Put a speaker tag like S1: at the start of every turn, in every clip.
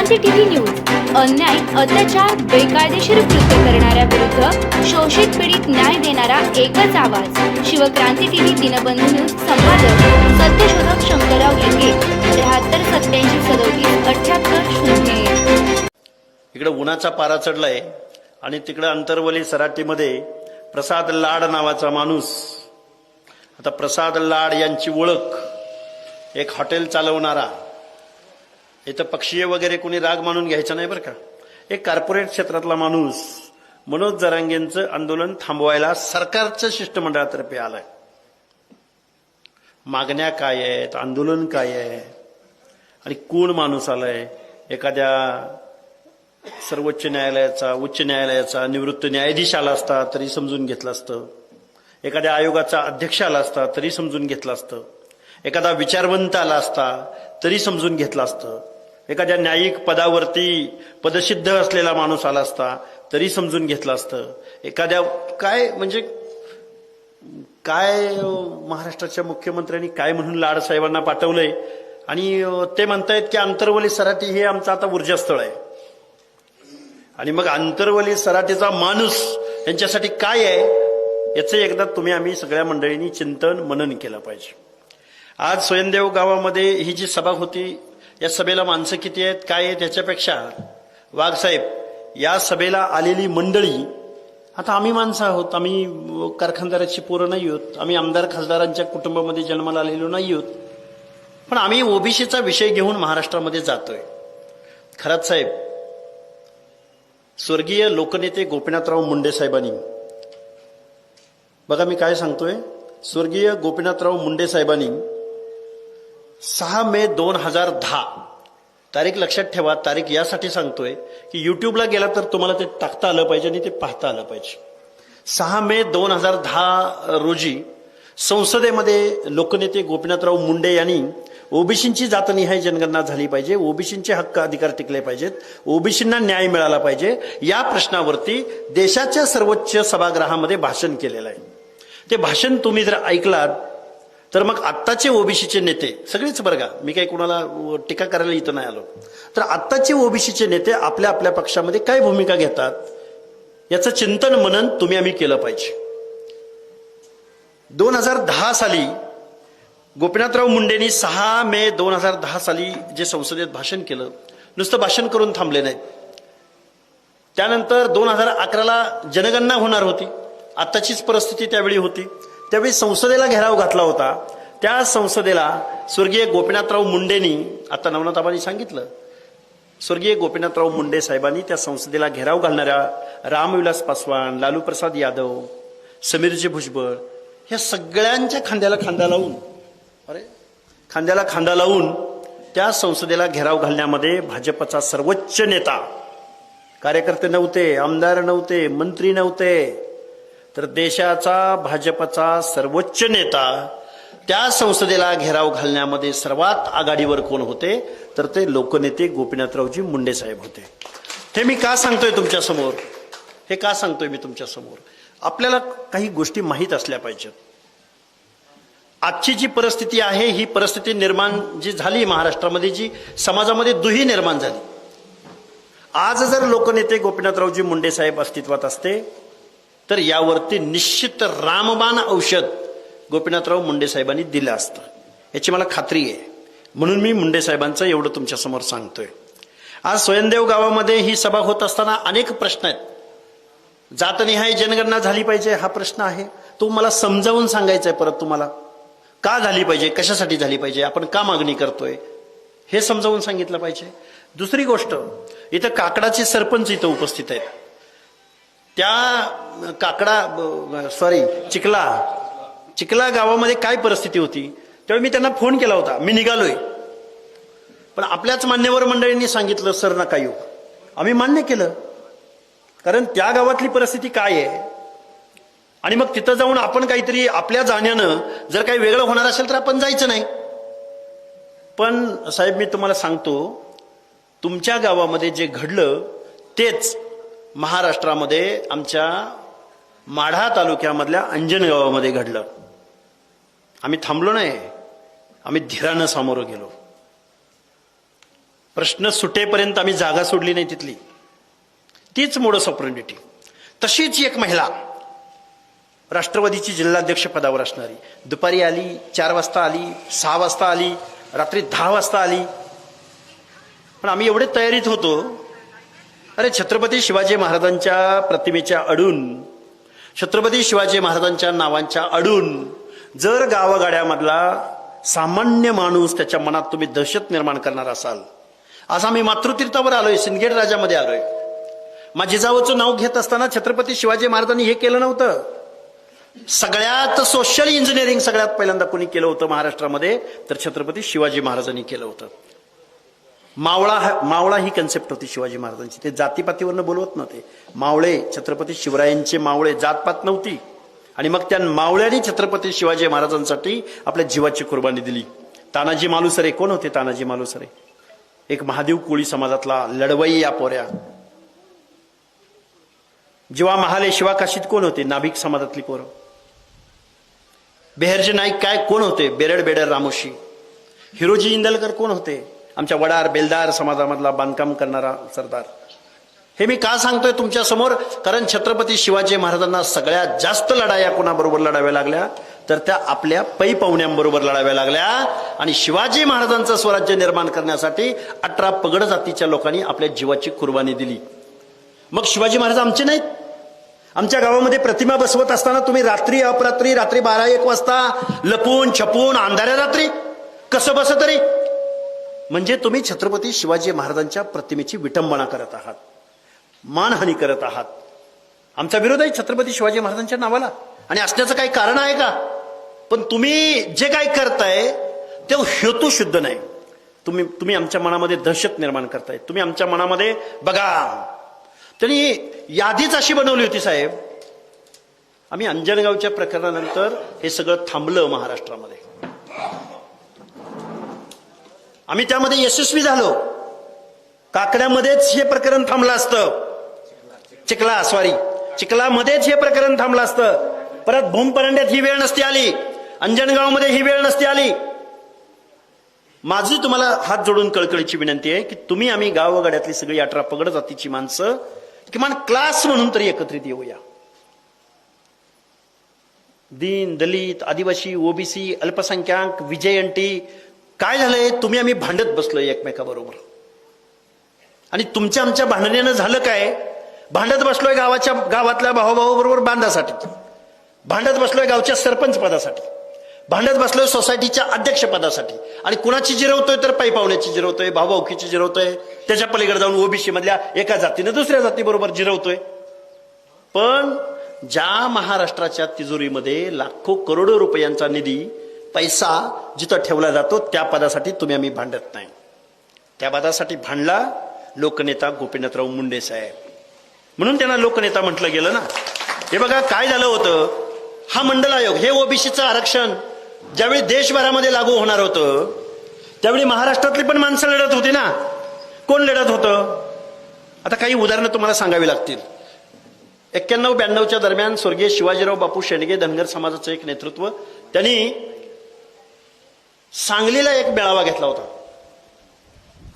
S1: Shivkranti TV news अन्याय अत्याचार बेकायदेशीर कृत्य करणाऱ्या विरुद्ध शोषित पीडित न्याय देणारा एकच आवाज शिवक्रांती टीव्ही दिनबंधू न्यूज संपादक सत्यशोधक शंकरराव लिंगे 7387377880
S2: इकडे उन्हाचा पारा चढलाय आणि तिकडे अंतरवली सराटीमध्ये प्रसाद लाड नावाचा माणूस, आता प्रसाद लाड यांची ओळख एक हॉटेल चालवणारा, इथं पक्षीय वगैरे कोणी राग मानून घ्यायचा नाही बरं का, एक कॉर्पोरेट क्षेत्रातला माणूस मनोज जरांगेंचं आंदोलन थांबवायला सरकारच्या शिष्टमंडळातर्फे आलाय. मागण्या काय आहेत, आंदोलन काय आहे आणि कोण माणूस आलाय? एखाद्या सर्वोच्च न्यायालयाचा, उच्च न्यायालयाचा निवृत्त न्यायाधीश आला असता तरी समजून घेतलं असतं, एखाद्या आयोगाचा अध्यक्ष आला असता तरी समजून घेतलं असतं, एखादा विचारवंत आला असता तरी समजून घेतलं असतं, एखाद्या न्यायिक पदावरती पदसिद्ध असलेला माणूस आला असता तरी समजून घेतलं असतं. एखाद्या काय म्हणजे काय महाराष्ट्राच्या मुख्यमंत्र्यांनी काय म्हणून लाड साहेबांना पाठवलंय आणि ते म्हणतायत की अंतरवली सराटी हे आमचं आता ऊर्जास्थळ आहे. आणि मग अंतरवली सराटीचा माणूस यांच्यासाठी काय आहे याचं एकदा आम्ही सगळ्या मंडळींनी चिंतन मनन केलं पाहिजे. आज स्वयंदेव गावामध्ये ही जी सभा होती, या सभेला माणसं किती आहेत काय आहेत याच्यापेक्षा वाघसाहेब या सभेला आलेली मंडळी, आता आम्ही माणसं आहोत, आम्ही कारखानदाराची पोरं नाही आहोत, आम्ही आमदार खासदारांच्या कुटुंबामध्ये जन्माला आलेलो नाही आहोत, पण आम्ही ओबीसीचा विषय घेऊन महाराष्ट्रामध्ये जातोय. खरात साहेब, स्वर्गीय लोकनेते गोपीनाथराव मुंडे साहेबांनी, बघा मी काय सांगतोय, स्वर्गीय गोपीनाथराव मुंडे साहेबांनी 6 मे 2010 तारीख लक्षात ठेवा. तारीख यासाठी सांगतोय की युट्यूबला गेला तर तुम्हाला ते टाकता आलं पाहिजे आणि ते पाहता आलं पाहिजे. 6 मे 2010 रोजी संसदेमध्ये लोकनेते गोपीनाथराव मुंडे यांनी ओबीसींची जातनिहाय जनगणना झाली पाहिजे, ओबीसींचे हक्क अधिकार टिकले पाहिजेत, ओबीसींना न्याय मिळाला पाहिजे या प्रश्नावरती देशाच्या सर्वोच्च सभागृहामध्ये भाषण केलेलं आहे. ते भाषण तुम्ही जर ऐकलात तर मग आत्ताचे ओबीसीचे नेते सगळेच, बरं का, मी काही कोणाला टीका करायला इथं नाही आलो, तर आत्ताचे ओबीसीचे नेते आपल्या आपल्या पक्षामध्ये काय भूमिका घेतात याचं चिंतन मनन आम्ही केलं पाहिजे. 2010 साली गोपीनाथराव मुंडेंनी 6 मे 2010 साली जे संसदेत भाषण केलं, नुसतं भाषण करून थांबले नाहीत. त्यानंतर 2011ला जनगणना होणार होती, आत्ताचीच परिस्थिती त्यावेळी होती, त्यावेळी संसदेला घेराव घातला होता. त्या संसदेला स्वर्गीय गोपीनाथराव मुंडेंनी, आता नवनाथाबांनी सांगितलं, स्वर्गीय गोपीनाथराव मुंडे साहेबांनी त्या संसदेला घेराव घालणाऱ्या रामविलास पासवान, लालू प्रसाद यादव, समीरजी भुजबळ ह्या सगळ्यांच्या खांद्याला खांदा लावून त्या संसदेला घेराव घालण्यामध्ये भाजपचा सर्वोच्च नेता, कार्यकर्ते नव्हते, आमदार नव्हते, मंत्री नव्हते, तर देशाचा भाजपचा सर्वोच्च नेता त्या संसदेला घेराव घालण्यामध्ये सर्वात आघाडीवर कोण होते तर ते लोकनेते गोपीनाथरावजी मुंडे साहेब होते. हे मी का सांगतोय तुमच्यासमोर, हे का सांगतोय मी तुमच्यासमोर, आपल्याला काही गोष्टी माहीत असल्या पाहिजेत. आजची जी परिस्थिती आहे ही परिस्थिती निर्माण जी झाली महाराष्ट्रामध्ये, जी समाजामध्ये दुही निर्माण झाली, आज जर लोकनेते गोपीनाथरावजी मुंडे साहेब अस्तित्वात असते तर यावरती निश्चित रामबाण औषध गोपीनाथराव मुंडे साहेबांनी दिलं असतं, याची मला खात्री आहे. म्हणून मी मुंडे साहेबांचं एवढं तुमच्यासमोर सांगतोय. आज स्वयंदेव गावामध्ये ही सभा होत असताना अनेक प्रश्न आहेत. जातनिहाय जनगणना झाली पाहिजे हा प्रश्न आहे, तो मला समजावून सांगायचा आहे. परत तुम्हाला का झाली पाहिजे, कशासाठी झाली पाहिजे, आपण का मागणी करतोय हे समजावून सांगितलं पाहिजे. दुसरी गोष्ट, इथं काकडाचे सरपंच इथं उपस्थित आहेत. त्या चिखला गावामध्ये काय परिस्थिती होती त्यावेळी मी त्यांना फोन केला होता, मी निघालोय, पण आपल्याच मान्यवर मंडळींनी सांगितलं सर नका येऊ. आम्ही मान्य केलं, कारण त्या गावातली परिस्थिती काय आहे आणि मग तिथं जाऊन आपण काहीतरी आपल्या जाण्यानं जर काही वेगळं होणार असेल तर आपण जायचं नाही. पण साहेब मी तुम्हाला सांगतो, तुमच्या गावामध्ये जे घडलं तेच महाराष्ट्रामध्ये आमच्या माढा तालुक्यामधल्या अंजन गावामध्ये घडलं. आम्ही थांबलो नाही, आम्ही धीरानं सामोरं गेलो. प्रश्न सुटेपर्यंत आम्ही जागा सोडली नाही तिथली. तीच मोडस ऑपरेंडिटी. तशीच एक महिला राष्ट्रवादीची जिल्हाध्यक्ष पदावर असणारी दुपारी आली, 4 वाजता आली, 6 वाजता आली, रात्री 10 वाजता आली. पण आम्ही एवढे तयारीत होतो, अरे छत्रपती शिवाजी महाराजांच्या प्रतिमेच्या अडून, छत्रपती शिवाजी महाराजांच्या नावांच्या अडून जर गावागाड्यामधला सामान्य माणूस त्याच्या मनात तुम्ही दहशत निर्माण करणार असाल. आज आम्ही मातृतीर्थावर आलोय, सिंदखेड राजामध्ये आलोय. माझी जिजाऊचं नाव घेत असताना छत्रपती शिवाजी महाराजांनी हे केलं नव्हतं. सगळ्यात सोशल इंजिनिअरिंग सगळ्यात पहिल्यांदा कोणी केलं होतं महाराष्ट्रामध्ये, तर छत्रपती शिवाजी महाराजांनी केलं होतं. मावळा ही कन्सेप्ट होती शिवाजी महाराजांची. ते जातीपातीवरनं बोलवत नव्हते. मावळे, छत्रपती शिवरायांचे मावळे, जातपात नव्हती. आणि मग त्या मावळ्यांनी छत्रपती शिवाजी महाराजांसाठी आपल्या जीवाची कुर्बानी दिली. तानाजी मालुसरे कोण होते? तानाजी मालुसरे एक महादेव कोळी समाजातला लढवई या पोऱ्या. जीवा महाले शिवा काशीत कोण होते? नाभिक समाजातली पोरं. बेहरजे नाईक काय कोण होते? बेरड रामोशी. हिरोजी इंदलकर कोण होते? आमच्या वडार बेलदार समाजामधला बांधकाम करणारा सरदार. हे मी का सांगतोय तुमच्या समोर? कारण छत्रपती शिवाजी महाराजांना सगळ्यात जास्त लढाया कोणाबरोबर लढाव्या लागल्या? तर त्या आपल्या पै पाहुण्यांबरोबर लढाव्या लागल्या. आणि शिवाजी महाराजांचं स्वराज्य निर्माण करण्यासाठी 18 पगड जातीच्या लोकांनी आपल्या जीवाची कुर्बानी दिली. मग शिवाजी महाराज आमचे नाहीत? आमच्या गावामध्ये प्रतिमा बसवत असताना तुम्ही रात्री अपरात्री, रात्री 12-1 वाजता लपून छपून अंधाऱ्या रात्री कसं बस तरी, म्हणजे तुम्ही छत्रपती शिवाजी महाराजांच्या प्रतिमेची विटंबना करत आहात, मानहानी करत आहात. आमचा विरोध आहे छत्रपती शिवाजी महाराजांच्या नावाला, आणि असण्याचं काही कारण आहे का? पण तुम्ही जे काही करताय ते हेतू शुद्ध नाही. तुम्ही आमच्या मनामध्ये दहशत निर्माण करताय. तुम्ही आमच्या मनामध्ये बघा, त्यांनी यादीच अशी बनवली होती साहेब. आम्ही अंजनगावच्या प्रकरणानंतर हे सगळं थांबलं महाराष्ट्रामध्ये. आम्ही त्यामध्ये यशस्वी झालो. काकड्यामध्येच हे प्रकरण थांबलं असतं. चिखलामध्येच हे प्रकरण थांबलं असतं. परत भूमपरंड्यात ही वेळ नसती आली, अंजनगावमध्ये ही वेळ नसती आली. माझी तुम्हाला हात जोडून कळकळीची विनंती आहे की तुम्ही आम्ही गावगाड्यातली सगळी 18 पगड जातीची माणसं किमान क्लास म्हणून तरी एकत्रित येऊया. दीन, दलित, आदिवासी, ओबीसी, अल्पसंख्याक, विजयंती, काय झालंय? तुम्ही आम्ही भांडत बसलोय एकमेकाबरोबर. आणि तुमच्या आमच्या भांडण्यानं झालं काय? भांडत बसलोय गावातल्या भावाभावाबरोबर बांधासाठी, भांडत बसलोय गावच्या सरपंच पदासाठी, भांडत बसलोय सोसायटीच्या अध्यक्ष पदासाठी. आणि कुणाची जिरवतोय? तर पै पाहुण्याची जिरवतोय, भाऊभाऊकीची जिरवतोय. त्याच्या पलीकडे जाऊन ओबीसी मधल्या एका जातीने दुसऱ्या जातीबरोबर जिरवतोय. पण ज्या महाराष्ट्राच्या तिजोरीमध्ये लाखो करोडो रुपयांचा निधी, पैसा जिथं ठेवला जातो, त्या पदासाठी तुम्ही आम्ही भांडत नाही. त्या पदासाठी भांडला लोकनेता गोपीनाथराव मुंडे साहेब, म्हणून त्यांना लोकनेता म्हटलं गेलं ना. हे बघा काय झालं होतं. हा मंडल आयोग, हे ओबीसीचं आरक्षण ज्यावेळी देशभरामध्ये लागू होणार होतं, त्यावेळी महाराष्ट्रातली पण माणसं लढत होती ना. कोण लढत होतं? आता काही उदाहरणं तुम्हाला सांगावी लागतील. 91-92च्या दरम्यान स्वर्गीय शिवाजीराव बापू शेंडगे धनगर समाजाचं एक नेतृत्व, त्यांनी सांगलीला एक मेळावा घेतला होता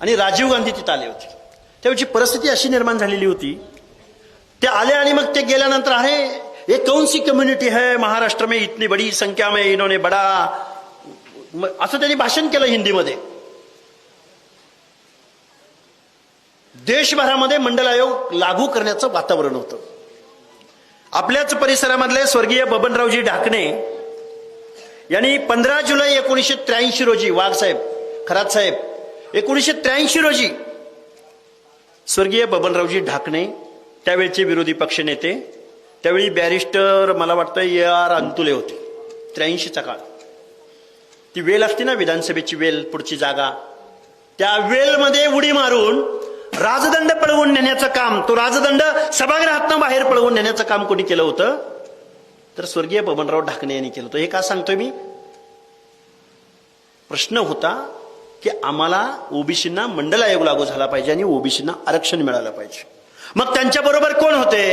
S2: आणि राजीव गांधी तिथे आले होते. त्यावेळची परिस्थिती अशी निर्माण झालेली होती. ते आले आणि मग ते गेल्यानंतर, अरे ये कौन सी कम्युनिटी है महाराष्ट्र में, इतनी बड़ी संख्या में इन्होंने बड़ा, असं त्यांनी भाषण केलं हिंदीमध्ये. देशभरामध्ये मंडल आयोग लागू करण्याचं वातावरण होतं. आपल्याच परिसरामधले स्वर्गीय बबनरावजी ढाकणे यांनी 15 जुलै 1983 रोजी, वाघसाहेब, खरात साहेब, 1983 रोजी स्वर्गीय बबनरावजी ढाकणे, त्यावेळचे विरोधी पक्ष नेते, त्यावेळी बॅरिस्टर मला वाटतं AR अंतुले होते. 83चा काळ. ती वेल असते ना विधानसभेची वेल, पुढची जागा, त्या वेलमध्ये उडी मारून राजदंड पळवून नेण्याचं काम, तो राजदंड सभागृहातनं बाहेर पळवून नेण्याचं काम कोणी केलं होतं? तर स्वर्गीय बबनराव ढाकणे यांनी केलं होतं. हे का सांगतोय मी? प्रश्न होता की आम्हाला ओबीसींना मंडल आयोग लागू झाला पाहिजे आणि ओबीसींना आरक्षण मिळालं पाहिजे. मग त्यांच्याबरोबर कोण होते?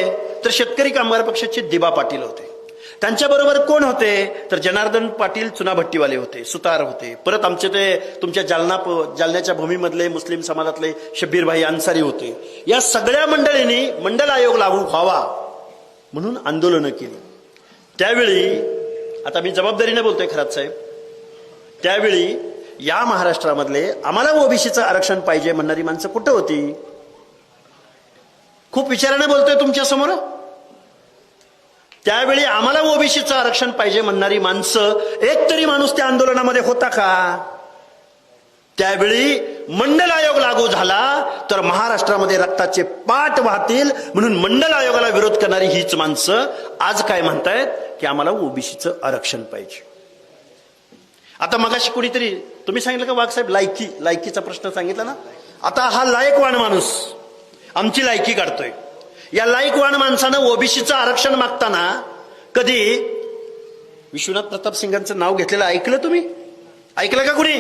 S2: तर शेतकरी कामगार पक्षाचे दिबा पाटील होते. त्यांच्याबरोबर कोण होते तर जनार्दन पाटील चुनाभट्टीवाले होते, सुतार होते. परत आमचे ते तुमच्या जालन्याच्या भूमीमधले मुस्लिम समाजातले शब्बीरभाई अन्सारी होते. या सगळ्या मंडळींनी मंडल आयोग लागू व्हावा म्हणून आंदोलनं केली. त्यावेळी आता मी जबाबदारीने बोलतोय खरात साहेब, त्यावेळी या महाराष्ट्रामधले आम्हाला ओबीसीचं आरक्षण पाहिजे म्हणणारी माणसं कुठं होती? खूप विचाराने बोलतोय तुमच्या समोर. त्यावेळी आम्हाला ओबीसीचं आरक्षण पाहिजे म्हणणारी माणसं एक तरी माणूस त्या आंदोलनामध्ये होता का? त्यावेळी मंडल आयोग लागू झाला तर महाराष्ट्रामध्ये रक्ताचे पाट वाहतील म्हणून मंडल आयोगाला विरोध करणारी हीच माणसं आज काय म्हणतायत की आम्हाला ओबीसीचं आरक्षण पाहिजे. आता मगाशी कुणीतरी तुम्ही सांगितलं का वाघसाहेब लायकीचा प्रश्न सांगितला ना. आता हा लायकवान माणूस आमची लायकी काढतोय. या लायकवान माणसानं ओबीसीचं आरक्षण मागताना कधी विश्वनाथ प्रताप सिंगांचं नाव घेतलेलं ऐकलं तुम्ही? ऐकलं का कुणी?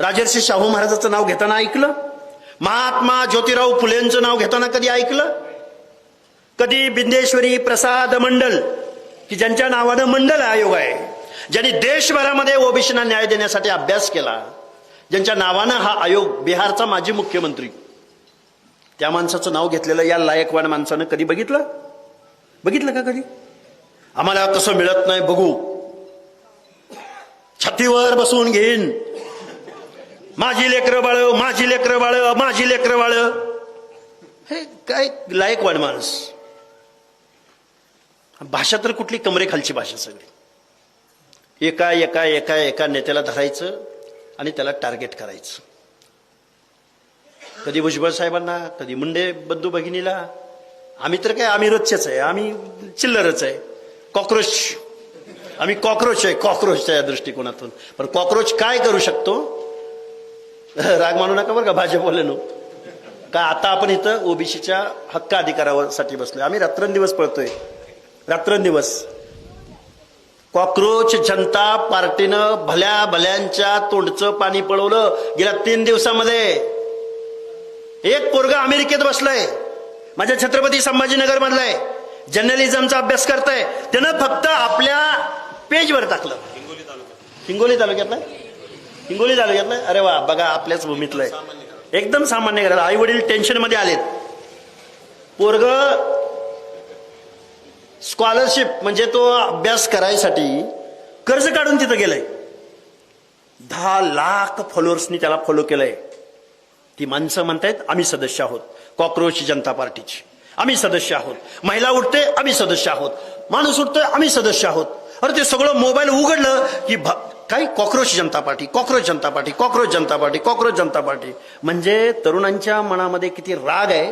S2: राजर्षी शाहू महाराजांचं नाव घेताना ऐकलं? महात्मा ज्योतिराव फुलेंचं नाव घेताना कधी ऐकलं? कधी बिंदेश्वरी प्रसाद मंडल की ज्यांच्या नावानं मंडल आयोग आहे, ज्यांनी देशभरामध्ये ओबीसींना न्याय देण्यासाठी अभ्यास केला, ज्यांच्या नावानं हा आयोग, बिहारचा माजी मुख्यमंत्री, त्या माणसाचं नाव घेतलेलं या लायकवान माणसानं कधी बघितलं का कधी? आम्हाला तसं मिळत नाही, बघू, छातीवर बसून घेईन, माझी लेकरं बाळ, माझी लेकरं बाळ, माझी लेकरं बाळ. हे काय लायकवान माणूस. भाषा तर कुठली कमरेखालची भाषा सगळी. एका एका एका एका नेत्याला धरायचं आणि त्याला टार्गेट करायचं. कधी भुजबळ साहेबांना, कधी मुंडे बंधू भगिनीला. आम्ही तर काय, आम्ही रोजचेच आहे, आम्ही चिल्लरच आहे, कॉक्रोच. आम्ही कॉक्रोच आहे, कॉक्रोचच्या या दृष्टिकोनातून. पण कॉक्रोच काय करू शकतो? राग मानू नका बरं का भाजपवाल्यानो. का आता आपण इथं ओबीसीच्या हक्क अधिकारासाठी बसलोय. आम्ही रात्रंदिवस पळतोय, रात्रंदिवस. कॉक्रोच जनता पार्टीनं भल्या भल्यांच्या तोंडचं पाणी पळवलं गेल्या 3 दिवसामध्ये. एक पोरगा अमेरिकेत बसलाय, माझ्या छत्रपती संभाजीनगर मधलाय, जर्नलिझमचा अभ्यास करताय. त्यानं फक्त आपल्या पेजवर टाकलं हिंगोली तालुक्यातलं. अरे वा, बघा, आपल्याच भूमीतलं आहे, एकदम सामान्य घराला. आई वडील टेन्शन मध्ये आलेत. पोरग स्कॉलरशिप म्हणजे तो अभ्यास करायसाठी कर्ज काढून तिथं गेलंय. 10 लाख फॉलोअर्सनी त्याला फॉलो केलंय. ती माणसं म्हणतायत आम्ही सदस्य आहोत कॉक्रोच जनता पार्टीची, आम्ही सदस्य आहोत. महिला उठते, आम्ही सदस्य आहोत. माणूस उठतोय, आम्ही सदस्य आहोत. अरे ते सगळं मोबाईल उघडलं की काय कॉक्रोच जनता पार्टी, कॉक्रोच जनता पार्टी, कॉक्रोच जनता पार्टी, कॉक्रोच जनता पार्टी. म्हणजे तरुणांच्या मनामध्ये किती राग आहे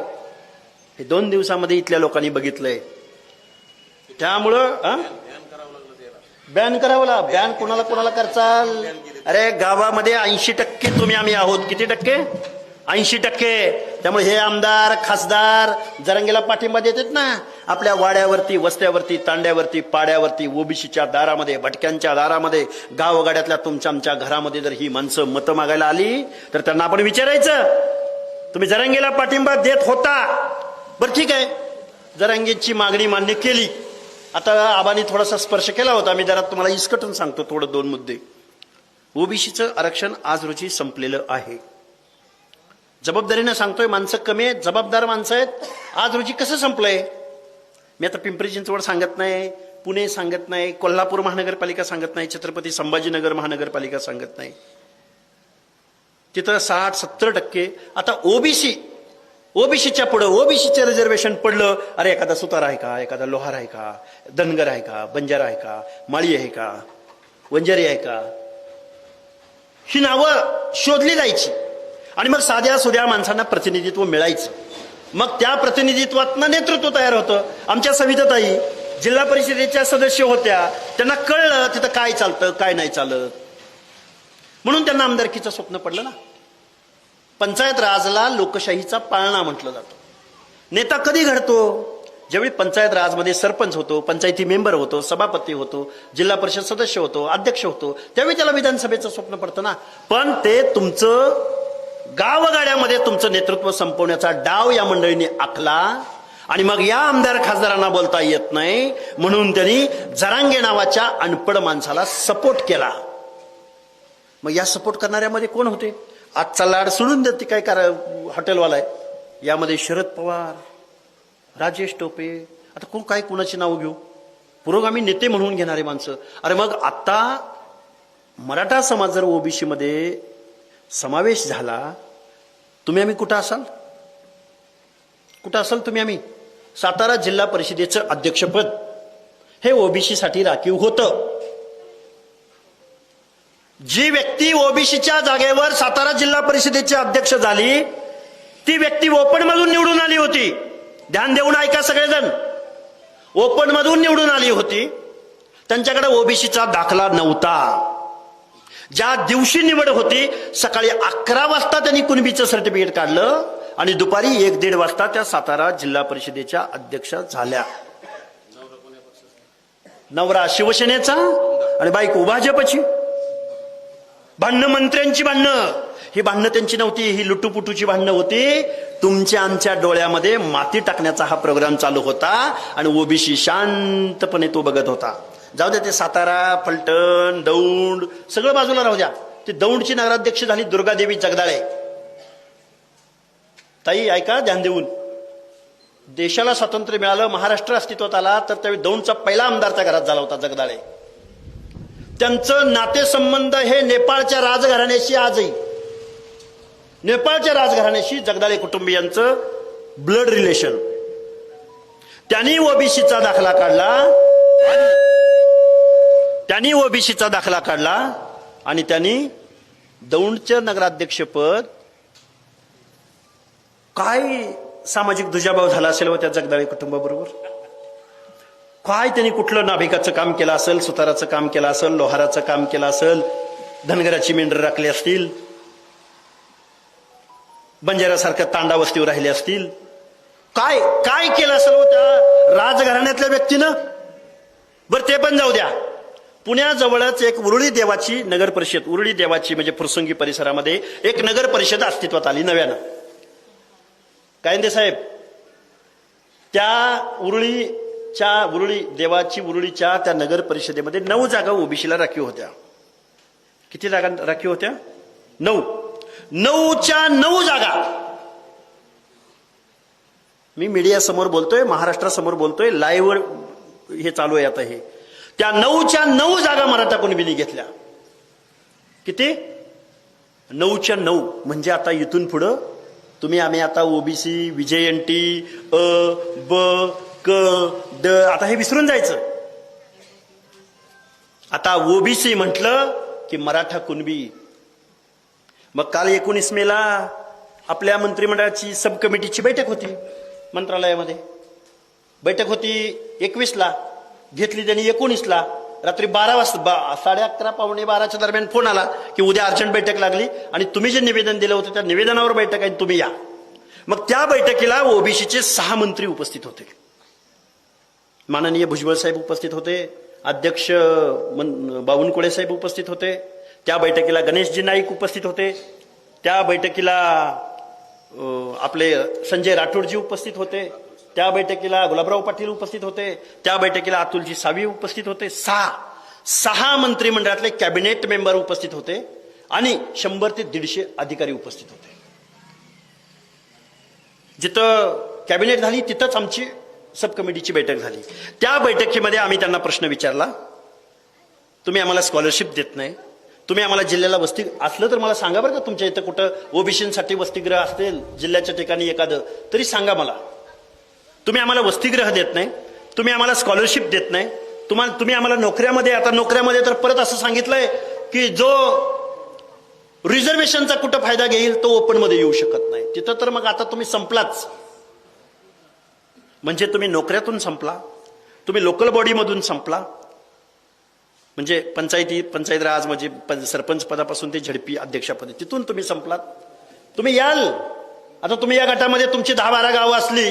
S2: हे 2 दिवसामध्ये इथल्या लोकांनी बघितलंय. त्यामुळं बॅन करावं लागलं. बॅन कोणाला करचाल? अरे गावामध्ये 80% तुम्ही आम्ही आहोत. किती टक्के? 80%. त्यामुळे हे आमदार खासदार जरांगेला पाठिंबा देतात ना. आपल्या वाड्यावरती, वस्त्यावरती, तांड्यावरती, पाड्यावरती, ओबीसीच्या दारामध्ये, भटक्यांच्या दारामध्ये, गावगाड्यातल्या तुमच्या आमच्या घरामध्ये जर ही माणसं मतं मागायला आली तर त्यांना आपण विचारायचं, तुम्ही जरांगेला पाठिंबा देत होता, बरं ठीक आहे, जरांगेची मागणी मान्य केली. आता आबांनी थोडासा स्पर्श केला होता, मी जरा तुम्हाला इसकटून सांगतो थोडं 2 मुद्दे. ओबीसीचं आरक्षण आज रोजी संपलेलं आहे. जबाबदारीने सांगतोय, माणसं कमी आहेत, जबाबदार माणसं आहेत. आज रोजी कसं संपलंय? मी आता पिंपरी चिंचवड सांगत नाही, पुणे सांगत नाही, कोल्हापूर महानगरपालिका सांगत नाही, छत्रपती संभाजीनगर महानगरपालिका सांगत नाही. तिथं 60-70% आता ओबीसीच्या पुढं ओबीसीचे रिझर्वेशन पडलं. अरे एखादा सुतार आहे का, एखादा लोहार आहे का, धनगर आहे का, बंजारा आहे का, माळी आहे का, वंजारी आहे का, ही नावं शोधली जायची आणि मग साध्या सुध्या माणसांना प्रतिनिधित्व मिळायचं. मग त्या प्रतिनिधित्वातनं नेतृत्व तयार होतं. आमच्या सविताताई जिल्हा परिषदेच्या सदस्य होत्या, त्यांना कळलं तिथं काय चालतं काय नाही चालत, म्हणून त्यांना आमदारकीचं स्वप्न पडलं ना. पंचायत राजला लोकशाहीचा पाळणा म्हटलं जातं. नेता कधी घडतो? ज्यावेळी पंचायत राजमध्ये सरपंच होतो, पंचायती मेंबर होतो, सभापती होतो, जिल्हा परिषद सदस्य होतो, अध्यक्ष होतो, त्यावेळी त्याला विधानसभेचं स्वप्न पडतं ना. पण ते तुमचं गावगाड्यामध्ये तुमचं नेतृत्व संपवण्याचा डाव या मंडळीने आखला आणि मग या आमदार खासदारांना बोलता येत नाही म्हणून त्यांनी जरांगे नावाच्या अनपढ माणसाला सपोर्ट केला. मग या सपोर्ट करणाऱ्यामध्ये कोण होते? आजचा लाड सोडून देते काय हॉटेलवाला आहे, यामध्ये शरद पवार, राजेश टोपे, आता कोण काय कुणाची नाव घेऊ, पुरोगामी नेते म्हणून घेणारे माणसं. अरे मग आता मराठा समाज जर ओबीसी मध्ये समावेश झाला, तुम्ही आम्ही कुठं असाल? कुठं असाल तुम्ही आम्ही? सातारा जिल्हा परिषदेचं अध्यक्षपद हे ओबीसी साठी राखीव होतं. जी व्यक्ती ओबीसीच्या जागेवर सातारा जिल्हा परिषदेची अध्यक्ष झाली ती व्यक्ती ओपन मधून निवडून आली होती. ध्यान देऊन ऐका सगळेजण, ओपन मधून निवडून आली होती. त्यांच्याकडे ओबीसीचा दाखला नव्हता. ज्या दिवशी निवड होती सकाळी 11 वाजता त्यांनी कुणबीचं सर्टिफिकेट काढलं आणि दुपारी 1-1:30 वाजता त्या सातारा जिल्हा परिषदेच्या अध्यक्ष झाल्या. नवरा शिवसेनेचा आणि बायको भाजपची. भांडणं मंत्र्यांची भांडणं, ही भांडणं त्यांची नव्हती, ही लुटूपुटूची भांडणं होती. तुमच्या आमच्या डोळ्यामध्ये माती टाकण्याचा हा प्रोग्राम चालू होता आणि ओबीसी शांतपणे तो बघत होता. जाऊ द्या ते सातारा, फलटण, दौंड सगळं बाजूला राहू द्या. ते दौंडची नगराध्यक्ष झाली दुर्गादेवी जगदाळे. ताई ऐका ध्यान देऊन, देशाला स्वातंत्र्य मिळालं, महाराष्ट्र अस्तित्वात आला तर त्यावेळी दौंडचा पहिला आमदारच्या घरात झाला होता जगदाळे. त्यांचं नातेसंबंध हे नेपाळच्या राजघराण्याशी आजही, नेपाळच्या राजघराण्याशी जगदाळे कुटुंबियांचं ब्लड रिलेशन. त्यांनी ओबीसीचा दाखला काढला आणि त्यांनी दौंडचं नगराध्यक्षपद, काय सामाजिक दुजाभाव झाला असेल व त्या जगदाळे कुटुंबाबरोबर. काय त्यांनी कुठलं नाभिकाचं काम केलं असेल, सुताराचं काम केलं असेल, लोहाराचं काम केलं असेल, धनगराची मेंढर राखली असतील, बंजारासारख्या तांडा वस्तीवर राहिले असतील. काय काय केलं असेल व त्या राजघराण्यातल्या व्यक्तीनं. बरं ते पण जाऊ द्या. पुण्याजवळच एक उरुळी देवाची नगर परिषद, उरुळी देवाची म्हणजे फुरसुंगी परिसरामध्ये एक नगर परिषद अस्तित्वात आली नव्यानं. कायंदे साहेब, त्या उरुळीच्या त्या नगर परिषदेमध्ये 9 जागा ओबीसीला राखीव होत्या. किती जागा राखीव होत्या? 9. 9च्या 9 जागा. मी मीडिया समोर बोलतोय, महाराष्ट्रासमोर बोलतोय, लाईव्ह हे चालू आहे आता. हे त्या 9च्या 9 जागा मराठा कुणबींनी घेतल्या. किती? 9च्या 9. म्हणजे आता इथून पुढं तुम्ही आम्ही आता ओबीसी, विजयंती, ब, क, ड आता हे विसरून जायचं. आता ओबीसी म्हटलं की मराठा कुणबी. मग काल 19 मेला आपल्या मंत्रिमंडळाची सब कमिटीची बैठक होती मंत्रालयामध्ये. बैठक होती 21ला, घेतली त्यांनी 19ला रात्री 12 वाजता, 11:30 पावणे 12च्या दरम्यान फोन आला की उद्या अर्जंट बैठक लागली आणि तुम्ही जे निवेदन दिलं होतं त्या निवेदनावर बैठक आहे, तुम्ही या. मग त्या बैठकीला ओबीसीचे 6 मंत्री उपस्थित होते. माननीय भुजबळ साहेब उपस्थित होते, अध्यक्ष बावनकुळे साहेब उपस्थित होते. त्या बैठकीला गणेशजी नाईक उपस्थित होते. त्या बैठकीला आपले संजय राठोडजी उपस्थित होते. त्या बैठकीला गुलाबराव पाटील उपस्थित होते. त्या बैठकीला अतुलजी सावी उपस्थित होते. 6 मंत्रिमंडळातले कॅबिनेट मेंबर उपस्थित होते आणि 100 ते 150 अधिकारी उपस्थित होते. जिथं कॅबिनेट झाली तिथंच आमची सब कमिटीची बैठक झाली. त्या बैठकीमध्ये आम्ही त्यांना प्रश्न विचारला, तुम्ही आम्हाला स्कॉलरशिप देत नाही, तुम्ही आम्हाला जिल्ह्याला वसती असलं तर मला सांगा बरं का, तुमच्या इथं कुठं ओबीसीसाठी वसतिगृह असतील जिल्ह्याच्या ठिकाणी एखादं तरी सांगा मला. तुम्ही आम्हाला वसतिगृह देत नाही, तुम्ही आम्हाला स्कॉलरशिप देत नाही, तुम्ही आम्हाला नोकऱ्यामध्ये, आता नोकऱ्यामध्ये तर परत असं सांगितलंय की जो रिझर्वेशनचा कुठं फायदा घेईल तो ओपन मध्ये येऊ शकत नाही. तिथं तर मग आता तुम्ही संपलाच. म्हणजे तुम्ही नोकऱ्यातून संपला, तुम्ही लोकल बॉडीमधून संपला, म्हणजे पंचायत राज म्हणजे सरपंच पदापासून ते झडपी अध्यक्षपदी तिथून तुम्ही संपलात. तुम्ही याल, आता तुम्ही या गटामध्ये तुमची 10-12 गावं असली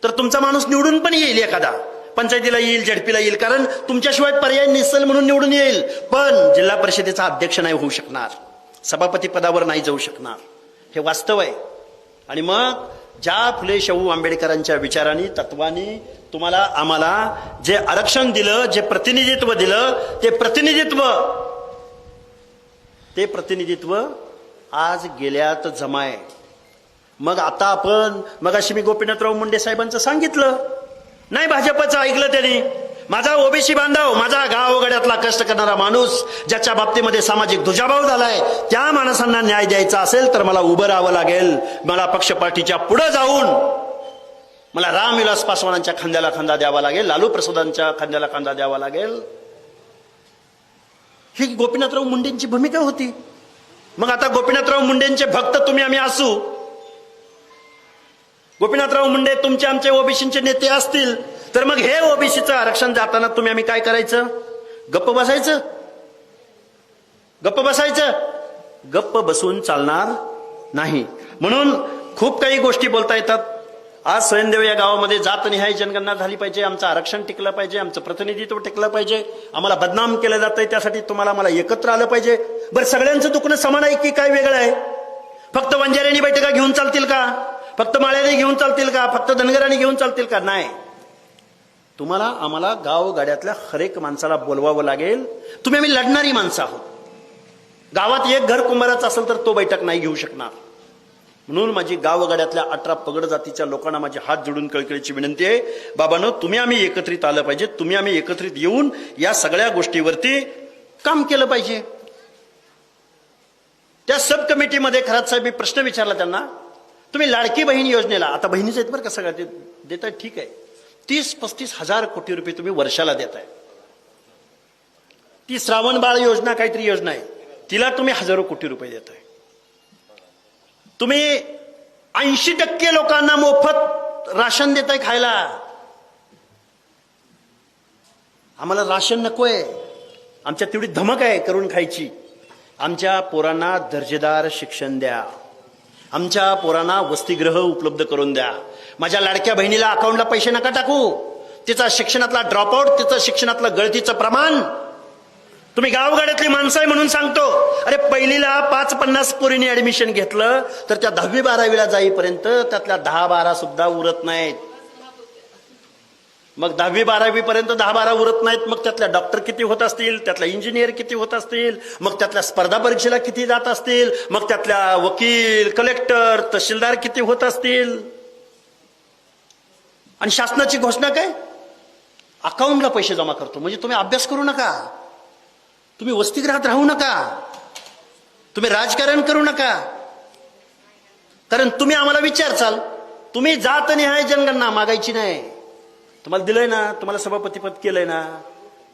S2: तर तुमचा माणूस निवडून पण येईल, एखादा पंचायतीला येईल, झडपीला येईल, कारण तुमच्याशिवाय पर्याय नसेल म्हणून निवडून येईल. पण जिल्हा परिषदेचा अध्यक्ष नाही होऊ शकणार, सभापती पदावर नाही जाऊ शकणार, हे वास्तव आहे. आणि मग ज्या फुले शाहू आंबेडकरांच्या विचारांनी तत्वांनी तुम्हाला आम्हाला जे आरक्षण दिलं, जे प्रतिनिधित्व दिलं, ते प्रतिनिधित्व आज गेल्यात जमाय. मग आता आपण मगाशी मी गोपीनाथराव मुंडे साहेबांचं सांगितलं नाही, भाजपचं ऐकलं त्यांनी. माझा ओबीसी बांधव, माझा गावगड्यातला कष्ट करणारा माणूस, ज्याच्या बाबतीमध्ये सामाजिक दुजाभाव झालाय, त्या माणसांना न्याय द्यायचा असेल तर मला उभं राहावं लागेल. मला पक्ष पार्टीच्या पुढे जाऊन मला रामविलास पासवानांच्या खांद्याला खांदा द्यावा लागेल, लालू प्रसादांच्या खांद्याला खांदा द्यावा लागेल. ही गोपीनाथराव मुंडेंची भूमिका होती. मग आता गोपीनाथराव मुंडेंचे भक्त तुम्ही आम्ही असू, गोपीनाथराव मुंडे तुमचे आमचे ओबीसीचे नेते असतील, तर मग हे ओबीसीचं आरक्षण जाताना तुम्ही आम्ही काय करायचं? गप्प बसायचं? गप्प बसून चालणार नाही. म्हणून खूप काही गोष्टी बोलता येतात. आज सैनदेव या गावामध्ये जातनिहाय जनगणना झाली पाहिजे, आमचं आरक्षण टिकलं पाहिजे, आमचं प्रतिनिधित्व टिकलं पाहिजे, आम्हाला बदनाम केलं जातंय, त्यासाठी तुम्हाला आम्हाला एकत्र आलं पाहिजे. बरं, सगळ्यांचं दुखणं समान आहे की काय वेगळं आहे? फक्त वंजाऱ्यांनी बैठका घेऊन चालतील का? फक्त माळ्याने घेऊन चालतील का? फक्त धनगरांनी घेऊन चालतील का? नाही. तुम्हाला आम्हाला गावगाड्यातल्या हरेक माणसाला बोलवावं लागेल. तुम्ही आम्ही लढणारी माणसं आहोत. गावात एक घर कुंभाराचं असेल तर तो बैठक नाही घेऊ शकणार. म्हणून माझी गावगाड्यातल्या 18 पगड जातीच्या लोकांना माझी हात जोडून कळकळीची विनंती आहे, बाबांनो, तुम्ही आम्ही एकत्रित आलं पाहिजे. तुम्ही आम्ही एकत्रित येऊन या सगळ्या गोष्टीवरती काम केलं पाहिजे. त्या सब कमिटीमध्ये खरात साहेब मी प्रश्न विचारला त्यांना, तुम्ही लाडकी बहीण योजनेला, आता बहिणीच आहेत बरं का सगळ्या, ते देताय ठीक आहे, 30-35 हजार कोटी रुपये तुम्ही वर्षाला देताय. ती श्रावण बाळ योजना काहीतरी योजना आहे, तिला तुम्ही हजारो कोटी रुपये देताय. तुम्ही 80% लोकांना मोफत राशन देताय खायला. आम्हाला राशन नकोय, आमच्या तेवढी धमक आहे करून खायची. आमच्या पोरांना दर्जेदार शिक्षण द्या, आमच्या पोरांना वसतिगृह उपलब्ध करून द्या. माझ्या लाडक्या बहिणीला अकाउंटला पैसे नका टाकू. तिचा शिक्षणातला ड्रॉपआउट, तिचं शिक्षणातलं गळतीचं प्रमाण, तुम्ही गावगाड्यातली माणसं आहे म्हणून सांगतो. अरे, पहिलीला 5-50 पोरींनी ऍडमिशन घेतलं तर त्या 10वी-12वीला जाईपर्यंत त्यातल्या 10-12 सुद्धा उरत नाहीत. मग 10वी-12वी पर्यंत 10-12 उरत नाहीत, मग त्यातल्या डॉक्टर किती होत असतील, त्यातल्या इंजिनियर किती होत असतील, मग त्यातल्या स्पर्धा परीक्षेला किती जात असतील, मग त्यातल्या वकील, कलेक्टर, तहसीलदार किती होत असतील. आणि शासनाची घोषणा काय? अकाउंटला पैसे जमा करतो. म्हणजे तुम्ही अभ्यास करू नका, तुम्ही वसतिगृहात राहू नका, तुम्ही राजकारण करू नका, कारण तुम्ही आम्हाला विचारचाल. तुम्ही जातनिहाय जनगणना मागायची नाही. तुम्हाला दिलंय ना, तुम्हाला सभापतीपद केलंय ना,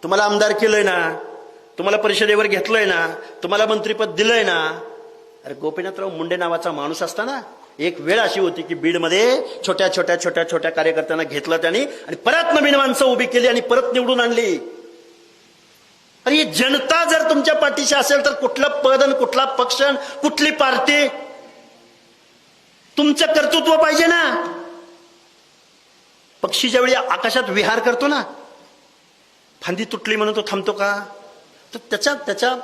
S2: तुम्हाला आमदार केलंय ना, तुम्हाला परिषदेवर घेतलंय ना, तुम्हाला मंत्रीपद दिलंय ना. अरे, गोपीनाथराव मुंडे नावाचा माणूस असताना एक वेळ अशी होती की बीडमध्ये छोट्या छोट्या कार्यकर्त्यांना घेतलं त्यांनी आणि परत नवीन माणसं उभी केली आणि परत निवडून आणली. अरे, ही जनता जर तुमच्या पाठीशी असेल तर कुठलं पद आणि कुठला पक्ष, कुठली पार्टी, तुमचं कर्तृत्व पाहिजे ना. पक्षी ज्यावेळी आकाशात विहार करतो ना, फांदी तुटली म्हणून तो थांबतो का? तर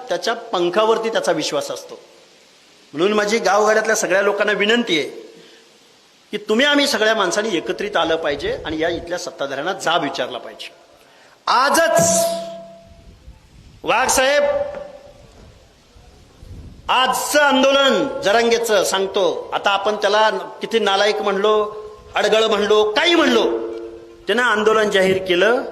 S2: त्याच्या पंखावरती त्याचा विश्वास असतो. म्हणून माझी गावगाड्यातल्या सगळ्या लोकांना विनंती आहे की तुम्ही आम्ही सगळ्या माणसांनी एकत्रित आलं पाहिजे आणि या इथल्या सत्ताधाऱ्यांना जाब विचारला पाहिजे. आजच वाघ साहेब, आजचं आंदोलन जरांगेचं सांगतो, आता आपण त्याला किती नालायक म्हणलो, अडगळ म्हणलो, काही म्हणलो, त्यानं आंदोलन जाहीर केलं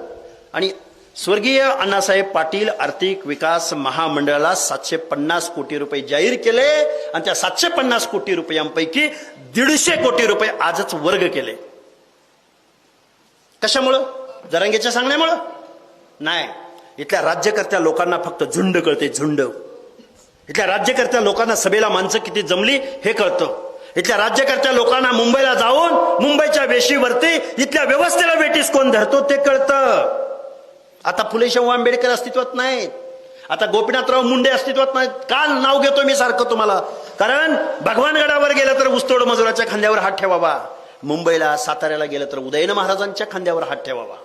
S2: आणि स्वर्गीय अण्णासाहेब पाटील आर्थिक विकास महामंडळाला 750 कोटी रुपये जाहीर केले आणि त्या 750 कोटी रुपयांपैकी 150 कोटी रुपये आजच वर्ग केले. कशामुळं? जरांगेच्या सांगण्यामुळं नाही. इथल्या राज्यकर्त्या लोकांना फक्त झुंड कळते, झुंड. इथल्या राज्यकर्त्या लोकांना सभेला माणसं किती जमली हे कळतं. इथल्या राज्यकर्त्या लोकांना मुंबईला जाऊन मुंबईच्या वेशीवरती इथल्या व्यवस्थेला वेटीस कोण धरतो ते कळतं. आता फुले शाहू आंबेडकर अस्तित्वात नाहीत, आता गोपीनाथराव मुंडे अस्तित्वात नाहीत. का नाव घेतो मी सारखं तुम्हाला? कारण भगवानगडावर गेलं तर ऊसतोड मजुराच्या खांद्यावर हात ठेवावा, मुंबईला साताऱ्याला गेलं तर उदयन महाराजांच्या खांद्यावर हात ठेवावा.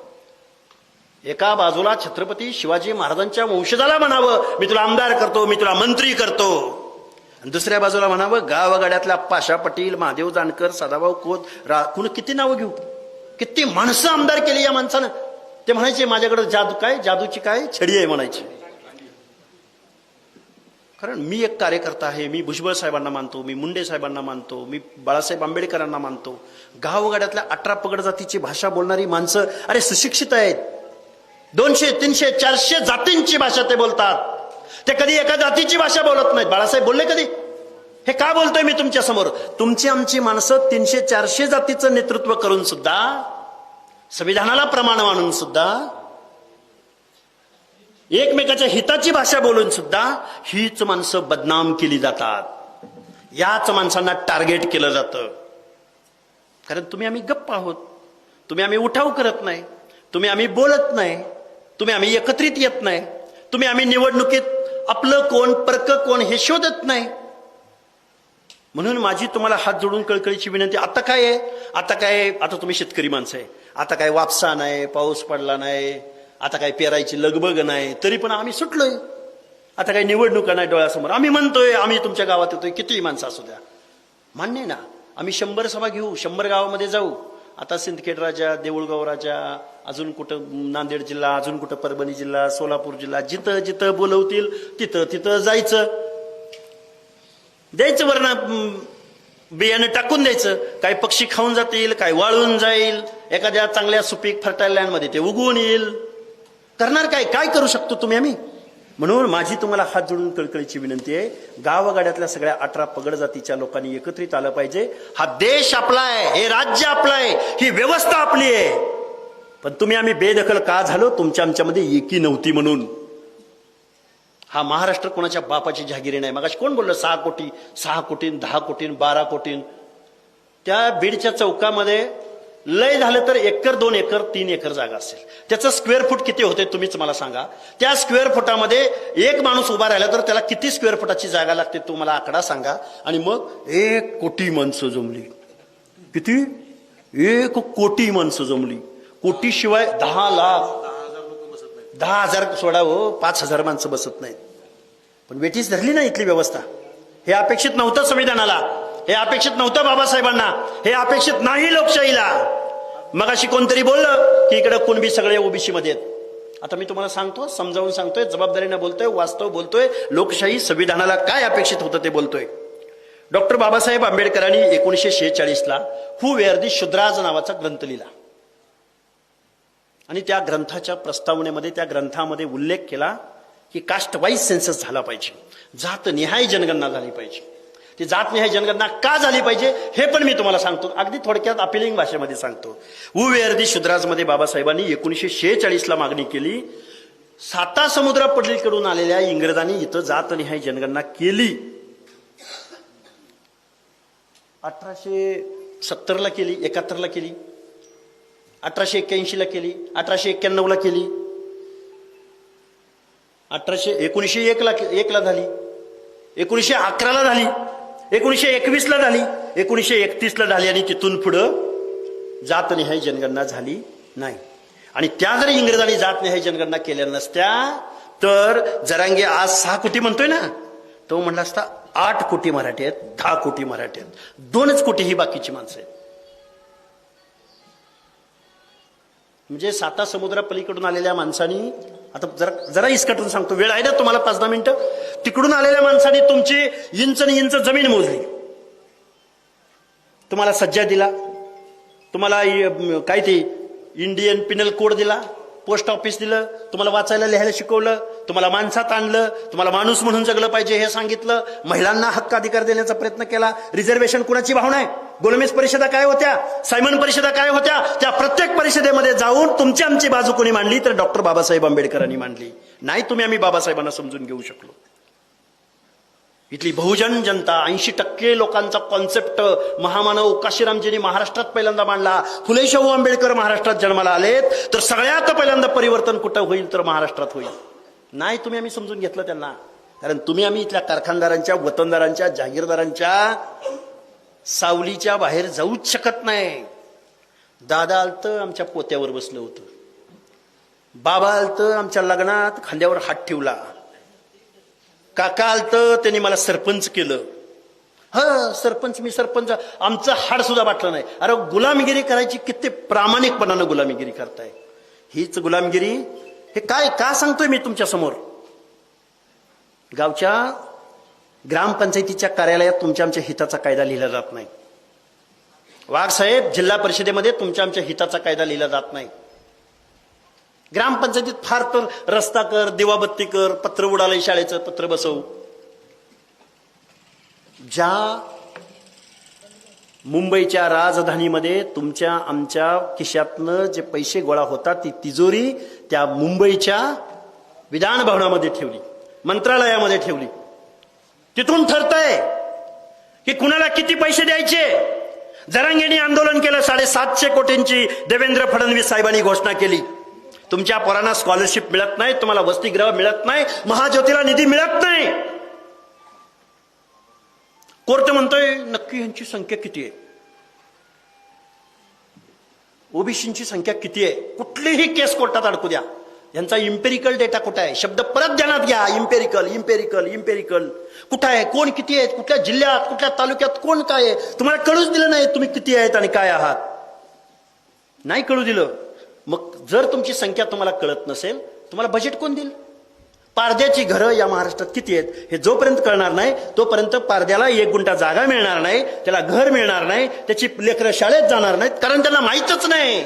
S2: एका बाजूला छत्रपती शिवाजी महाराजांच्या वंशजाला म्हणावं, मी तुला आमदार करतो, मी तुला मंत्री करतो, आणि दुसऱ्या बाजूला म्हणावं गावगाड्यातल्या पाशा पटील, महादेव जानकर, सदाभाऊ खोत, कुण किती नावं घेऊ, किती माणसं आमदार केली या माणसानं. ते म्हणायचे माझ्याकडे जादू काय, जादूची काय छडी आहे म्हणायचे. कारण मी एक कार्यकर्ता आहे, मी भुजबळ साहेबांना मानतो, मी मुंडे साहेबांना मानतो, मी बाळासाहेब आंबेडकरांना मानतो. गावगाड्यातल्या 18 पगड जातीची भाषा बोलणारी माणसं अरे सुशिक्षित आहेत. 200, 300, 400 जातींची भाषा ते बोलतात. ते कधी एका जातीची भाषा बोलत नाहीत. बाळासाहेब बोलले कधी? हे का बोलतोय मी तुमच्या समोर? तुमची आमची माणसं 300, 400 जातीचं नेतृत्व करून सुद्धा, संविधानाला प्रमाण मानून सुद्धा, एकमेकाच्या हिताची भाषा बोलून सुद्धा हीच माणसं बदनाम केली जातात. याच माणसांना टार्गेट केलं जातं. कारण तुम्ही आम्ही गप्प आहोत, तुम्ही आम्ही उठाव करत नाही, तुम्ही आम्ही बोलत नाही, तुम्ही आम्ही एकत्रित येत नाही, तुम्ही आम्ही निवडणुकीत आपलं कोण परक कोण हे शोधत नाही. म्हणून माझी तुम्हाला हात जोडून कळकळीची विनंती, आता काय आहे, आता तुम्ही शेतकरी माणसं आहे, आता काय वापसा नाही, पाऊस पडला नाही, आता काय पेरायची लगबग नाही, तरी पण आम्ही सुटलोय. आता काही निवडणुका नाही डोळ्यासमोर, आम्ही म्हणतोय आम्ही तुमच्या गावात येतोय, कितीही माणसं असू द्या, मान्य आहे ना. आम्ही 100 सभा घेऊ, 100 गावामध्ये जाऊ. आता सिंदखेड राजा, देऊळगाव राजा, अजून कुठं नांदेड जिल्हा, अजून कुठं परभणी जिल्हा, सोलापूर जिल्हा, जिथं जिथं बोलवतील तिथं तिथं जायचं, द्यायचं वरण बियाणं टाकून द्यायचं. काही पक्षी खाऊन जातील, काही वाळून जाईल, एखाद्या चांगल्या सुपीक फर्टाईल लँडमध्ये ते उगवून येईल. करणार काय, काय करू शकतो तुम्ही आम्ही? म्हणून माझी तुम्हाला हात जोडून कळकळीची विनंती आहे, गावगाड्यातल्या सगळ्या 18 पगड जातीच्या लोकांनी एकत्रित आलं पाहिजे. हा देश आपला आहे, हे राज्य आपलं आहे, ही व्यवस्था आपली आहे. पण तुम्ही आम्ही बेदखल का झालो? तुमच्या आमच्यामध्ये एकी नव्हती म्हणून. हा महाराष्ट्र कोणाच्या बापाची जहागिरी नाही. मगाशी कोण बोललं 6 कोटी, 6 कोटी, 10 कोटी, 12 कोटी. त्या बीडच्या चौकामध्ये लय झालं तर 1 एकर, 2 एकर, 3 एकर जागा असेल. त्याचं स्क्वेअर फूट किती होते तुम्हीच मला सांगा. त्या स्क्वेअर फुटामध्ये एक माणूस उभा राहिला तर त्याला किती स्क्वेअर फुटाची जागा लागते तुम्हाला आकडा सांगा. आणि मग 1 कोटी माणसं जमली. किती? 1 कोटी माणसं जमली. कोटीशिवाय 10 लाख, 10,000 सोडा हो, 5,000 माणसं बसत नाहीत. पण वेटीच धरली ना इथली व्यवस्था. हे अपेक्षित नव्हतं संविधानाला, हे अपेक्षित नव्हतं बाबासाहेबांना, हे अपेक्षित नाही लोकशाहीला. मग अशी कोणतरी बोललं की इकडे कुणबी सगळे ओबीसी मध्ये आहेत. आता मी तुम्हाला सांगतो, समजावून सांगतोय, जबाबदारीने बोलतोय, वास्तव बोलतोय, लोकशाही संविधानाला काय अपेक्षित होतं ते बोलतोय. डॉक्टर बाबासाहेब आंबेडकरांनी 1946ला हू वेअर दी शुद्राज नावाचा ग्रंथ लिहिला. आणि त्या ग्रंथाच्या प्रस्तावनेमध्ये, त्या ग्रंथामध्ये उल्लेख केला की कास्ट वाईज सेन्सस झाला पाहिजे, जातनिहाय जनगणना झाली पाहिजे. ती जातनिहाय जनगणना का झाली पाहिजे हे पण मी तुम्हाला सांगतो, अगदी थोडक्यात अपिलिंग भाषेमध्ये सांगतो. हू वेअर दी शुद्राज मध्ये बाबासाहेबांनी 1946ला मागणी केली. सातासमुद्रा पलीकडून आलेल्या इंग्रजांनी इथं जातनिहाय जनगणना केली. 1870ला केली, 71ला केली, 1881ला केली, 1891ला केली, 1901ला झाली, 1911ला झाली, 1921ला झाली, 1931ला झाली. आणि तिथून पुढं जातनिहाय जनगणना झाली नाही. आणि त्या जरी इंग्रजांनी जातनिहाय जनगणना केल्या नसत्या तर जरांगे आज 6 कोटी म्हणतोय ना, तो म्हणला असता 8 कोटी मराठी आहेत, 10 कोटी मराठी आहेत, 2च कोटी ही बाकीची माणसं आहेत. म्हणजे सातासमुद्रा पलीकडून आलेल्या माणसांनी, आता जरा इसकटून सांगतो, वेळ आहे ना तुम्हाला 5-10 मिनिटं. तिकडून आलेल्या माणसांनी तुमची इंच आणि इंच जमीन मोजली, तुम्हाला सज्जा दिला, तुम्हाला काय ते इंडियन पिनल कोड दिला, पोस्ट ऑफिस दिलं, तुम्हाला वाचायला लिहायला शिकवलं, तुम्हाला माणसात आणलं, तुम्हाला माणूस म्हणून जगलं पाहिजे हे सांगितलं, महिलांना हक्क अधिकार देण्याचा प्रयत्न केला. रिझर्वेशन कुणाची भावना आहे? गोलमेज परिषदा काय होत्या, सायमन परिषदा काय होत्या, त्या प्रत्येक परिषदेमध्ये जाऊन तुमची आमची बाजू कोणी मांडली तर डॉक्टर बाबासाहेब आंबेडकरांनी मांडली. नाही तुम्ही आम्ही बाबासाहेबांना समजून घेऊ शकलो. इथली बहुजन जनता, 80% लोकांचा कॉन्सेप्ट महामानव काशीरामजींनी महाराष्ट्रात पहिल्यांदा मांडला. फुले शाहू आंबेडकर महाराष्ट्रात जन्माला आलेत तर सगळ्यात पहिल्यांदा परिवर्तन कुठं होईल तर महाराष्ट्रात होईल. नाही तुम्ही आम्ही समजून घेतलं त्यांना. कारण तुम्ही आम्ही इथल्या कारखानदारांच्या, वतनदारांच्या, जहागीरदारांच्या सावलीच्या बाहेर जाऊच शकत नाही. दादा आलतं आमच्या पोत्यावर बसलं होतं, बाबा आलतं आमच्या लग्नात खांद्यावर हात ठेवला, काका आलतं त्यांनी मला सरपंच केलं, सरपंच मी सरपंच, आमचं हाड सुद्धा वाटलं नाही. अरे गुलामगिरी करायची, किती प्रामाणिकपणानं गुलामगिरी करताय. हीच गुलामगिरी. हे काय का सांगतोय मी तुमच्या समोर? गावच्या ग्रामपंचायतीच्या कार्यालयात तुमच्या आमच्या हिताचा कायदा लिहिला जात नाही. वाघ साहेब, जिल्हा परिषदेमध्ये तुमच्या आमच्या हिताचा कायदा लिहिला जात नाही. ग्रामपंचायतीत फार तर रस्ता कर, दिवाबत्ती कर, पत्र उडालंय शाळेचं, पत्र बसवू. ज्या मुंबईच्या राजधानीमध्ये तुमच्या आमच्या खिशातनं जे पैसे गोळा होतात, ती तिजोरी त्या मुंबईच्या विधान भवनामध्ये ठेवली, मंत्रालयामध्ये ठेवली. तिथून ठरतंय की कुणाला किती पैसे द्यायचे. जरांगेंनी आंदोलन केलं, 750 कोटींची देवेंद्र फडणवीस साहेबांनी घोषणा केली. तुमच्या पोरांना स्कॉलरशिप मिळत नाही, तुम्हाला वसतिगृह मिळत नाही, महाज्योतीला निधी मिळत नाही. कोर्ट म्हणतोय नक्की यांची संख्या किती आहे, ओबीसीची संख्या किती आहे. कुठलीही केस कोर्टात अडकू द्या, यांचा इम्पेरिकल डेटा कुठे आहे? शब्द परत ध्यानात घ्या. इम्पेरिकल इम्पेरिकल इम्पेरिकल कुठं आहे? कोण किती आहेत? कुठल्या जिल्ह्यात, कुठल्या तालुक्यात कोण काय आहे? तुम्हाला कळूच दिलं नाही तुम्ही किती आहेत आणि काय आहात. नाही कळू दिलं. मग जर तुमची संख्या तुम्हाला कळत नसेल, तुम्हाला बजेट कोण देईल? पारद्याची घरं या महाराष्ट्रात किती आहेत हे जोपर्यंत कळणार नाही, तोपर्यंत पारद्याला 1 गुंठा जागा मिळणार नाही, त्याला घर मिळणार नाही, त्याची लेकरं शाळेत जाणार नाहीत. कारण त्यांना माहीतच नाही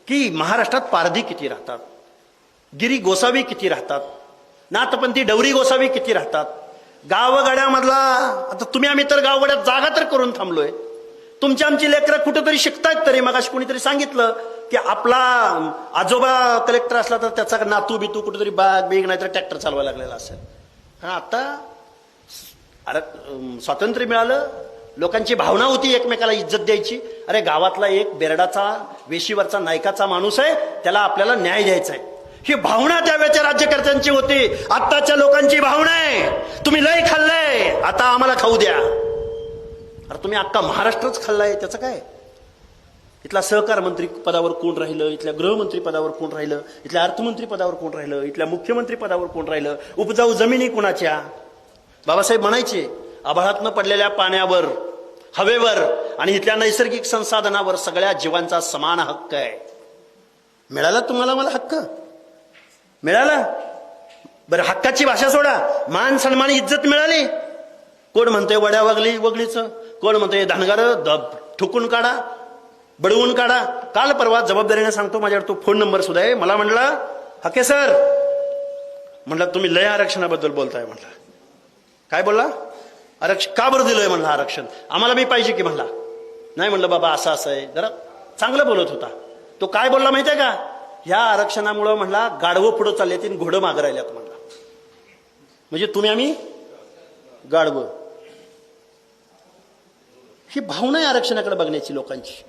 S2: की महाराष्ट्रात पारधी किती राहतात, गिरी गोसावी किती राहतात, नाथपंथी डवरी गोसावी किती राहतात. गावगाड्यामधला, आता तुम्ही आम्ही तर गावगाड्यात जागा तर करून थांबलोय. तुमची आमची लेकरं कुठेतरी शिकतायत. तरी मगाशी कोणीतरी सांगितलं की आपला आजोबा कलेक्टर असला तर त्याचा नातू बितू कुठेतरी बाग बेग नाहीतर ट्रॅक्टर चालवायला लागलेला असेल. आता अरे स्वातंत्र्य मिळालं, लोकांची भावना होती एकमेकाला इज्जत द्यायची. अरे गावातला एक बेरडाचा वेशीवरचा नायकाचा माणूस आहे, त्याला आपल्याला न्याय द्यायचा आहे, ही भावना त्यावेळेच्या राज्यकर्त्यांची होती. आत्ताच्या लोकांची भावना आहे तुम्ही लय खाल्लंय, आता आम्हाला खाऊ द्या. अरे तुम्ही अख्खा महाराष्ट्रच खाल्लाय, त्याचं काय? इथला सहकार मंत्री पदावर कोण राहिलं, इथल्या गृहमंत्री पदावर कोण राहिलं, इथल्या अर्थमंत्री पदावर कोण राहिलं, इथल्या मुख्यमंत्री पदावर कोण राहिलं, उपजाऊ जमिनी कोणाच्या? बाबासाहेब म्हणायचे आभाळातनं पडलेल्या पाण्यावर, हवेवर आणि इथल्या नैसर्गिक संसाधनावर सगळ्या जीवांचा समान हक्क आहे. मिळाला तुम्हाला मला हक्क? मिळाला? बरं, हक्काची भाषा सोडा, मान सन्मान इज्जत मिळाली. कोण म्हणतंय वड्या वगलीचं, कोण म्हणतंय धनगार ठुकून काढा, बडवून काढा. काल परवा जबाबदारीने सांगतो, माझ्याकडे तो फोन नंबर सुद्धा आहे. मला म्हणला हके सर, म्हणलं तुम्ही लय आरक्षणाबद्दल बोलताय. म्हणला काय बोलला? आरक्षण का बरं दिलंय? म्हणलं आरक्षण आम्हाला मी पाहिजे की. म्हणला नाही. म्हणलं बाबा असं असं आहे. जरा चांगलं बोलत होता तो. काय बोलला माहितीये का? ह्या आरक्षणामुळं म्हणला गाढवं पुढं चालले तीन घोडं मागं राहिल्यात. म्हणला म्हणजे तुम्ही आम्ही गाढवं. ही भावना आहे आरक्षणाकडे बघण्याची लोकांची.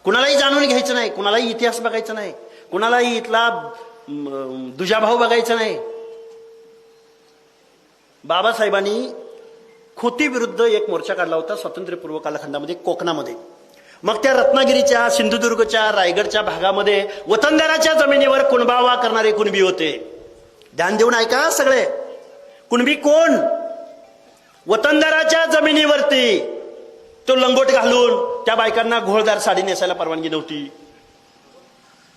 S2: कुणालाही जाणून घ्यायचं नाही, कुणालाही इतिहास बघायचा नाही, कुणालाही इथला दुजाभाव बघायचा नाही. बाबासाहेबांनी खोती विरुद्ध एक मोर्चा काढला होता स्वातंत्र्यपूर्व कालखंडामध्ये कोकणामध्ये. मग त्या रत्नागिरीच्या, सिंधुदुर्गच्या, रायगडच्या भागामध्ये वतनदाराच्या जमिनीवर कुणबावा करणारे कुणबी होते. ध्यान देऊन ऐका सगळे. कुणबी कोण? वतनदाराच्या जमिनीवरती तो लंगोट घालून त्या बायकांना घोळदार साडी नेसायला परवानगी नव्हती.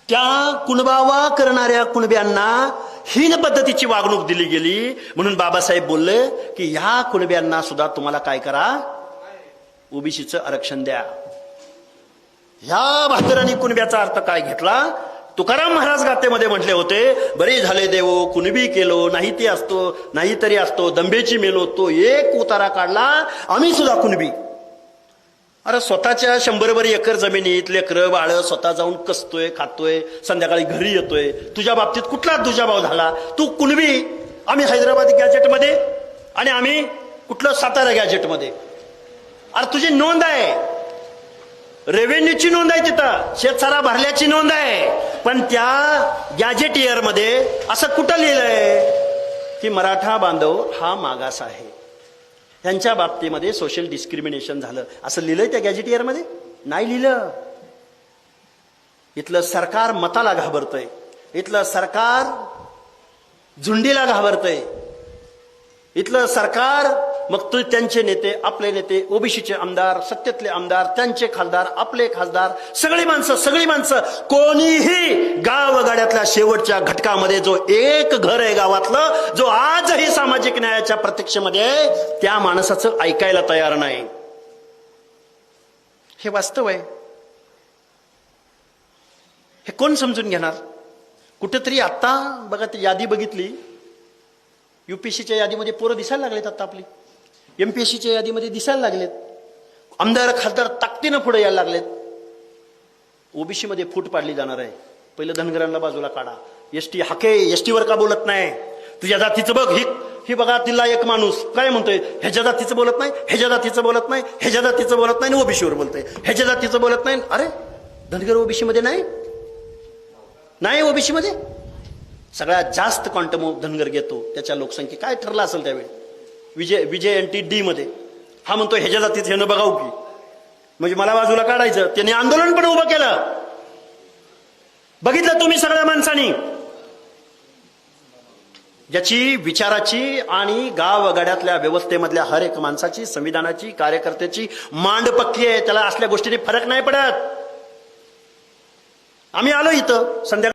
S2: त्या कुणबावा करणाऱ्या कुणब्यांना हीन पद्धतीची वागणूक दिली गेली. म्हणून बाबासाहेब बोलले की ह्या कुणब्यांना सुद्धा तुम्हाला काय करा, ओबीसीचं आरक्षण द्या. ह्या भाकरांनी कुणब्याचा अर्थ काय घेतला? तुकाराम महाराज गातेमध्ये म्हटले होते, बरे झाले देवो कुणबी केलो, नाही ते असतो नाही तरी असतो, दंबेची मेलो, तो एक उतारा काढला, आम्ही सुद्धा कुणबी. अरे स्वतःच्या 100 एकर जमिनीत लेकरं बाळ स्वतः जाऊन कसतोय, खातोय, संध्याकाळी घरी येतोय. तुझ्या बाबतीत कुठला दुजाभाव झाला? तू कुणबी, आम्ही हैदराबाद गॅजेटमध्ये आणि आम्ही कुठलं सातारा गॅजेटमध्ये. अरे तुझी नोंद आहे, रेव्हेन्यूची नोंद आहे, तिथं शेतसारा भरल्याची नोंद आहे, पण त्या गॅजेटियर मध्ये असं कुठं लिहिलंय की मराठा बांधव हा मागास आहे, त्यांच्या बाबतीमध्ये सोशल डिस्क्रिमिनेशन झालं असं लिहिलंय त्या गॅजेटियरमध्ये? नाही लिहिलं. इथलं सरकार मताला घाबरतंय, इथलं सरकार झुंडीला घाबरतंय, इथलं सरकार मग तो त्यांचे नेते, आपले नेते, ओबीसीचे आमदार, सत्तेतले आमदार, त्यांचे खासदार, आपले खासदार, सगळी माणसं, कोणीही गावगाड्यातल्या शेवटच्या घटकामध्ये जो एक घर आहे गावातलं, जो आजही सामाजिक न्यायाच्या प्रतीक्षेमध्ये आहे, त्या माणसाचं ऐकायला तयार नाही. हे वास्तव आहे. हे कोण समजून घेणार? कुठेतरी आता बघा ती यादी बघितली, युपीएससीच्या यादीमध्ये पोरं दिसायला लागलेत, आता आपली एमपीएससीच्या यादीमध्ये दिसायला लागलेत, आमदार खासदार ताकदीनं पुढे यायला लागलेत. ओबीसी मध्ये फूट पाडली जाणार आहे. पहिलं धनगरांना बाजूला काढा. एसटी हाके, एसटीवर का बोलत नाही? तुझ्या जातीचं बघ, ही बघा, तिला एक माणूस काय म्हणतोय, ह्याच्या जातीचं बोलत नाही, ह्याच्या जातीचं बोलत नाही, ह्याच्या जातीचं बोलत नाही, ओबीसीवर बोलतोय, ह्याच्या जातीचं बोलत नाही. अरे धनगर ओबीसी मध्ये नाही, ओबीसी मध्ये सगळ्यात जास्त क्वांटम ऑफ धनगर घेतो. त्याच्या लोकसंख्ये काय ठरला असेल त्यावेळी विजय एनटी डी मध्ये. हा म्हणतो ह्याच्या जातीचं ह्यानं बघाव की, म्हणजे मला बाजूला काढायचं. त्याने आंदोलन पण उभं केलं. बघितलं तुम्ही सगळ्या माणसांनी, ज्याची विचाराची आणि गावगाड्यातल्या व्यवस्थेमधल्या हर एक माणसाची, संविधानाची, कार्यकर्त्याची मांड पक्की आहे. त्याला असल्या गोष्टींनी फरक नाही पडत. आम्ही आलो इथं संध्याकाळी